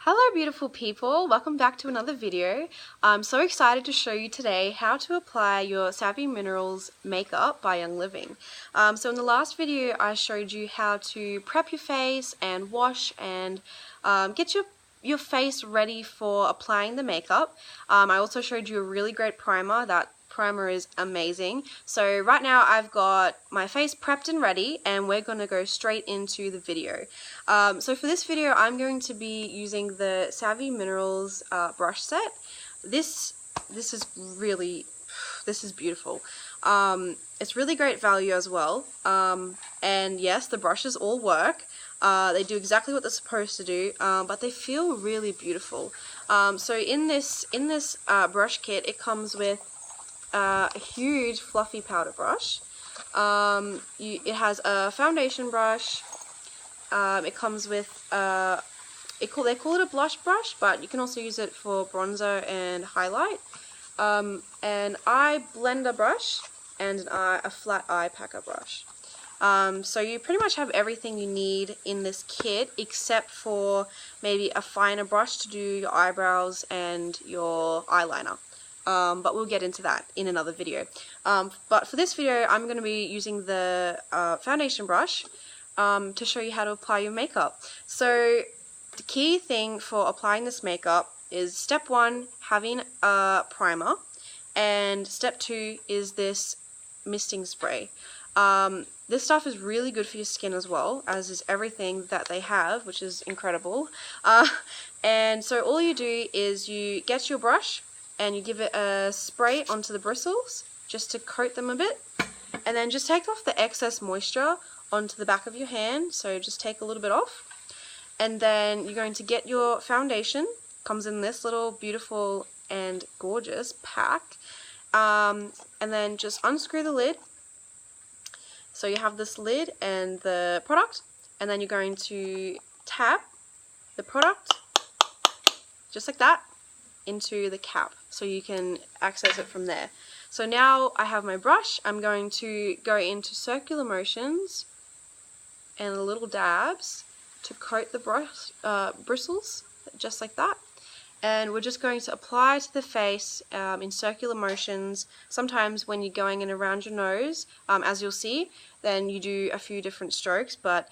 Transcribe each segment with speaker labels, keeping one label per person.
Speaker 1: Hello beautiful people, welcome back to another video. I'm so excited to show you today how to apply your Savvy Minerals makeup by Young Living. So in the last video I showed you how to prep your face and wash and get your face ready for applying the makeup. I also showed you a really great primer. That primer is amazing. So right now I've got my face prepped and ready and we're going to go straight into the video. So for this video I'm going to be using the Savvy Minerals brush set. This is beautiful. It's really great value as well, and yes, the brushes all work. They do exactly what they're supposed to do, but they feel really beautiful. So in this brush kit it comes with a huge fluffy powder brush. It has a foundation brush. It comes with they call it a blush brush, but you can also use it for bronzer and highlight. An eye blender brush and a flat eye packer brush. So you pretty much have everything you need in this kit except for maybe a finer brush to do your eyebrows and your eyeliner. But we'll get into that in another video. But for this video I'm going to be using the foundation brush to show you how to apply your makeup. So the key thing for applying this makeup is step 1, having a primer, and step 2 is this misting spray. This stuff is really good for your skin as well, as is everything that they have, which is incredible. And so all you do is you get your brush and you give it a spray onto the bristles just to coat them a bit, and then just take off the excess moisture onto the back of your hand. So just take a little bit off, and then you're going to get your foundation. Comes in this little beautiful and gorgeous pack, and then just unscrew the lid. So you have this lid and the product, and then you're going to tap the product just like that into the cap so you can access it from there. So now I have my brush. I'm going to go into circular motions and little dabs to coat the brush bristles just like that, and we're just going to apply to the face in circular motions. Sometimes when you're going in around your nose, as you'll see, then you do a few different strokes, but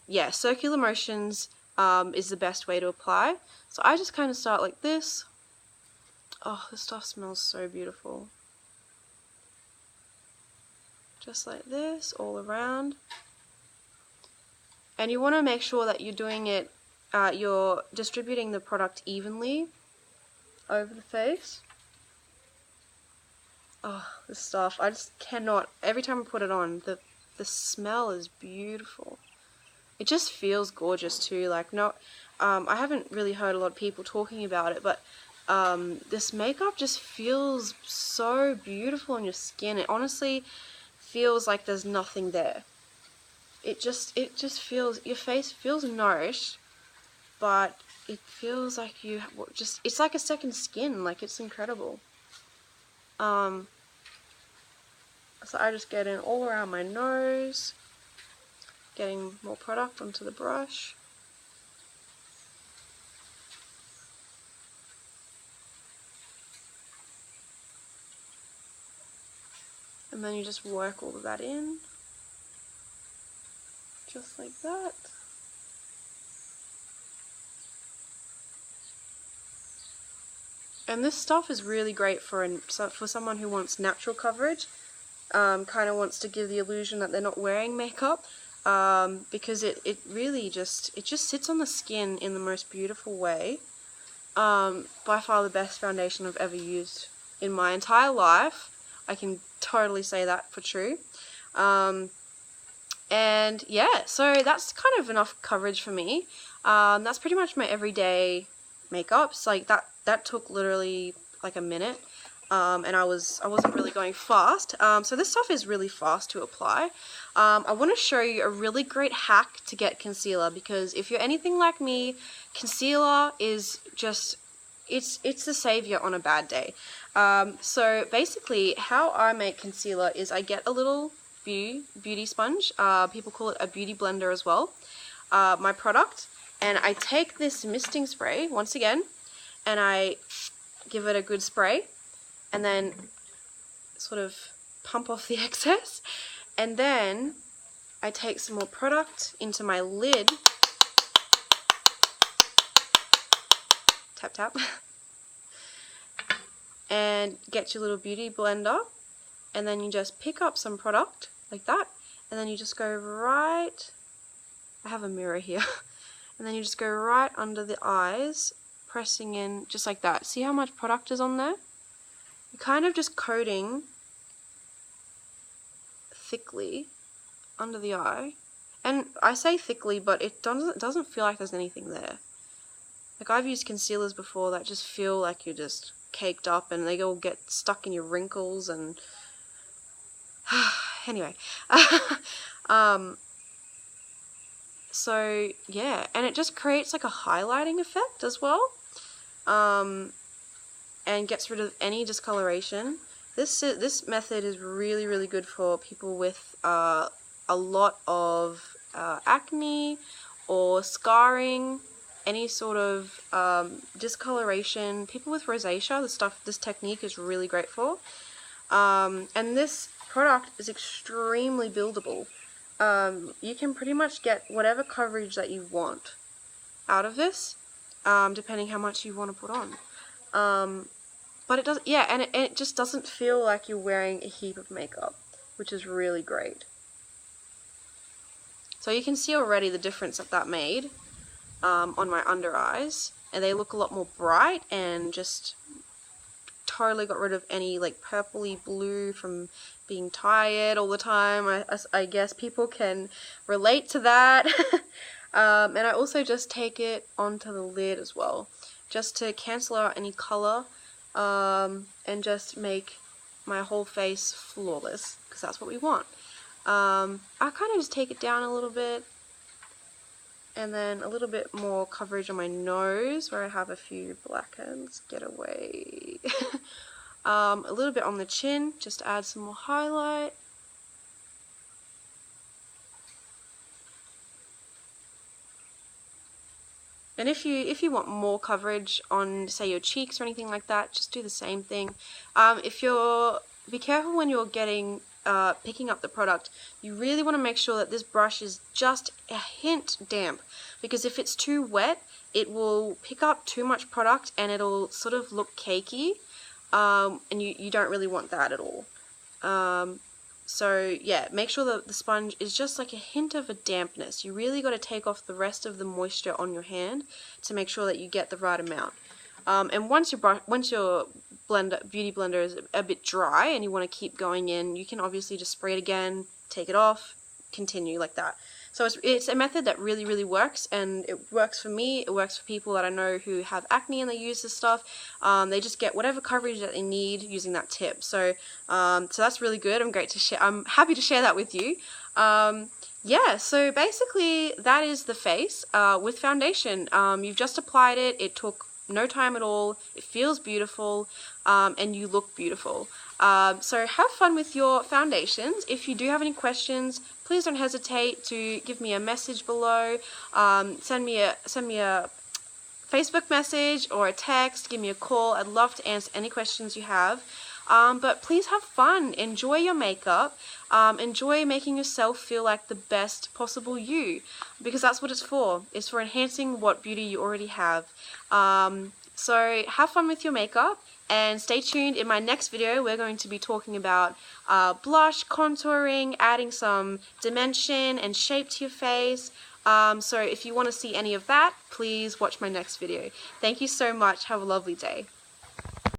Speaker 1: yeah, circular motions is the best way to apply. So I just kind of start like this. Oh, this stuff smells so beautiful. Just like this, all around. And you want to make sure that you're doing it, you're distributing the product evenly over the face. Oh, this stuff, I just cannot, every time I put it on, the smell is beautiful. It just feels gorgeous too. Like, no, I haven't really heard a lot of people talking about it, but this makeup just feels so beautiful on your skin. It honestly feels like there's nothing there. It just feels, your face feels nourished, but it feels like you just, it's like a second skin. Like, it's incredible. So I just get in all around my nose, getting more product onto the brush. And then you just work all of that in, just like that. And this stuff is really great for someone who wants natural coverage, kind of wants to give the illusion that they're not wearing makeup, because it really just sits on the skin in the most beautiful way. By far the best foundation I've ever used in my entire life. I can totally say that for true. And yeah, so that's kind of enough coverage for me. That's pretty much my everyday makeups. Like that took literally like a minute, and I wasn't really going fast. So this stuff is really fast to apply. I want to show you a really great hack to get concealer, because if you're anything like me, concealer is just, it's the savior on a bad day. So basically how I make concealer is I get a little beauty sponge. People call it a beauty blender as well. My product, And I take this misting spray once again, and I give it a good spray, and then sort of pump off the excess, and then I take some more product into my lid, tap tap, and get your little beauty blender, and then you just pick up some product like that, and then you just go right, I have a mirror here, and then you just go right under the eyes, pressing in just like that. See how much product is on there? You're kind of just coating thickly under the eye, and I say thickly, but it doesn't feel like there's anything there. Like, I've used concealers before that just feel like you're just caked up, and they all get stuck in your wrinkles, and anyway. So yeah, and it just creates like a highlighting effect as well, and gets rid of any discoloration. This method is really, really good for people with a lot of acne or scarring, any sort of discoloration. People with rosacea, this technique is really great for. And this product is extremely buildable. You can pretty much get whatever coverage that you want out of this, depending how much you want to put on. But it does, yeah, and it just doesn't feel like you're wearing a heap of makeup, which is really great. So you can see already the difference that made on my under eyes, and they look a lot more bright, and just totally got rid of any like purpley blue from being tired all the time. I guess people can relate to that. And I also just take it onto the lid as well, just to cancel out any color, and just make my whole face flawless, because that's what we want. I kind of just take it down a little bit, and then a little bit more coverage on my nose where I have a few blackheads. Get away. A little bit on the chin, just to add some more highlight. And if you want more coverage on, say, your cheeks or anything like that, just do the same thing. Be careful when you're picking up the product. You really want to make sure that this brush is just a hint damp, because if it's too wet, it will pick up too much product and it'll sort of look cakey, and you don't really want that at all. So yeah, make sure that the sponge is just like a hint of a dampness. You really got to take off the rest of the moisture on your hand to make sure that you get the right amount. And once your beauty blender is a bit dry and you want to keep going in, you can obviously just spray it again, take it off, continue like that. So it's a method that really, really works, and it works for me. It works for people that I know who have acne and they use this stuff. They just get whatever coverage that they need using that tip. So that's really good. I'm happy to share that with you. Yeah, so basically that is the face with foundation. You've just applied it. It took no time at all. It feels beautiful, and you look beautiful. So have fun with your foundations. If you do have any questions, please don't hesitate to give me a message below. Send me a Facebook message or a text. Give me a call. I'd love to answer any questions you have. But please have fun. Enjoy your makeup. Enjoy making yourself feel like the best possible you, because that's what it's for. It's for enhancing what beauty you already have. So have fun with your makeup, and stay tuned. In my next video, we're going to be talking about blush, contouring, adding some dimension and shape to your face. So if you want to see any of that, please watch my next video. Thank you so much. Have a lovely day.